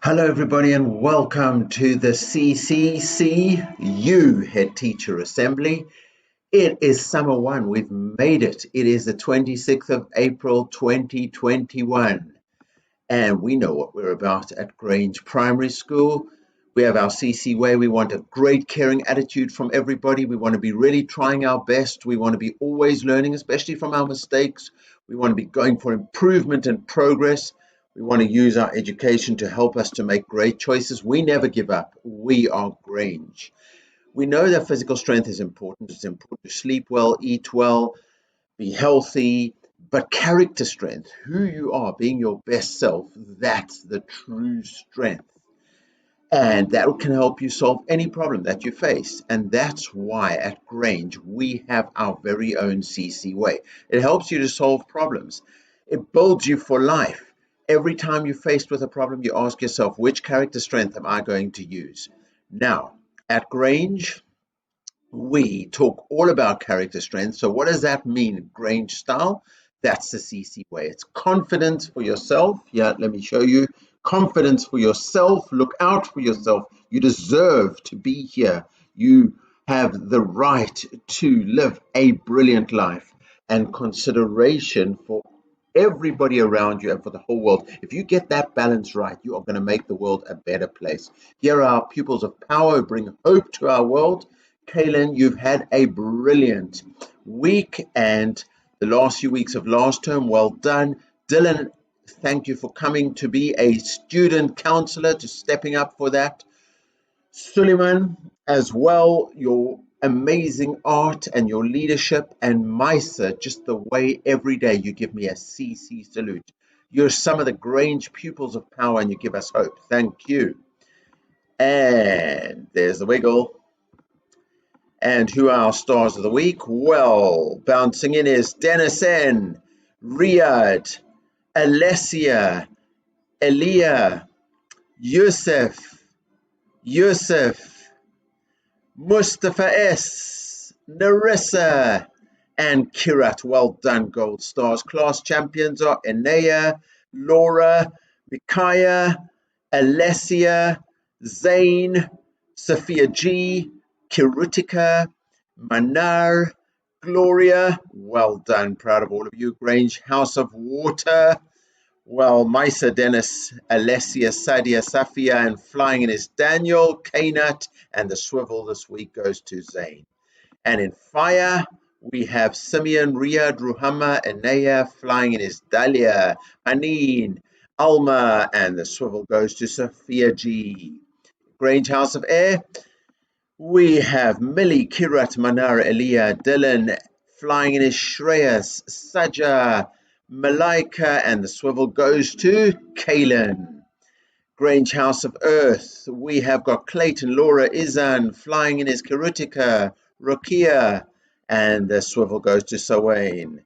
Hello, everybody, and welcome to the CCCU Head Teacher Assembly. It is summer one. We've made it. It is the 26th of April, 2021. And we know what we're about at Grange Primary School. We have our CC way. We want a great caring attitude from everybody. We want to be really trying our best. We want to be always learning, especially from our mistakes. We want to be going for improvement and progress. We want to use our education to help us to make great choices. We never give up. We are Grange. We know that physical strength is important. It's important to sleep well, eat well, be healthy, but character strength, who you are, being your best self, that's the true strength. And that can help you solve any problem that you face. And that's why at Grange, we have our very own CC way. It helps you to solve problems. It builds you for life. Every time you're faced with a problem, you ask yourself, which character strength am I going to use? Now, at Grange, we talk all about character strength. So what does that mean, Grange style? That's the CC way. It's confidence for yourself. Yeah, let me show you. Confidence for yourself. Look out for yourself. You deserve to be here. You have the right to live a brilliant life, and consideration for everybody around you and for the whole world. If you get that balance right, you are going to make the world a better place. Here are our pupils of power who bring hope to our world. Kaylin, you've had a brilliant week and the last few weeks of last term. Well done. Dylan, thank you for coming to be a student counselor, to stepping up for that. Suleiman, as well, your amazing art and your leadership, and Maisa, just the way every day you give me a CC salute. You're some of the Grange pupils of power and you give us hope. Thank you. And there's the wiggle. And who are our stars of the week? Well, bouncing in is Denison, Riyadh, Alessia, Elia, Yusuf, Mustafa S, Narissa, and Kirat. Well done, gold stars. Class champions are Enea, Laura, Mikaya, Alessia, Zane, Sophia G, Kirutika, Manar, Gloria. Well done. Proud of all of you. Grange House of Water. Well, Maisa, Dennis, Alessia, Sadia, Safia, and flying in is Daniel, Kanat, and the swivel this week goes to Zane. And in fire, we have Simeon, Riyadh, Ruhama, Enea, flying in is Dalia, Aneen, Alma, and the swivel goes to Sophia G. Grange House of Air, we have Millie, Kirat, Manara, Elia, Dylan, flying in is Shreyas, Saja, Malaika, and the swivel goes to Kaylin. Grange House of Earth, we have got Clayton, Laura, Izan, flying in is Kirutika, Rokia, and the swivel goes to Sawane.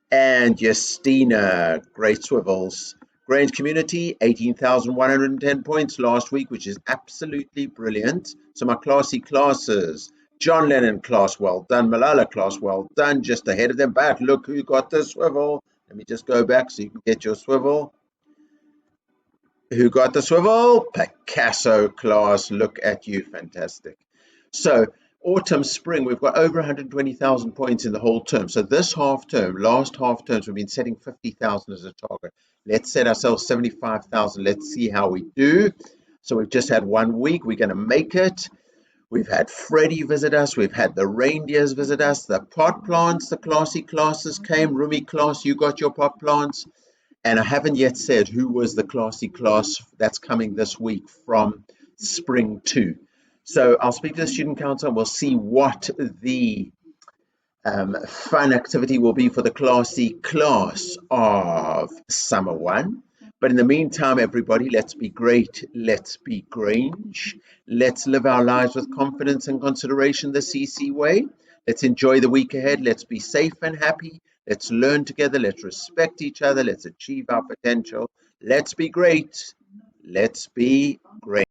And Justina, great swivels. Grange Community, 18,110 points last week, which is absolutely brilliant. So my classy classes, John Lennon class, well done. Malala class, well done. Just ahead of them, but look who got the swivel. Let me just go back so you can get your swivel. Who got the swivel? Picasso class. Look at you. Fantastic. So autumn, spring, we've got over 120,000 points in the whole term. So this half term, last half terms, we've been setting 50,000 as a target. Let's set ourselves 75,000. Let's see how we do. So we've just had 1 week. We're going to make it. We've had Freddie visit us. We've had the reindeers visit us. The pot plants, the classy classes came. Rumi class, you got your pot plants. And I haven't yet said who was the classy class that's coming this week from spring 2. So I'll speak to the student council and we'll see what the fun activity will be for the classy class of summer 1. But in the meantime, everybody, let's be great. Let's be Grange. Let's live our lives with confidence and consideration the CC way. Let's enjoy the week ahead. Let's be safe and happy. Let's learn together. Let's respect each other. Let's achieve our potential. Let's be great. Let's be great.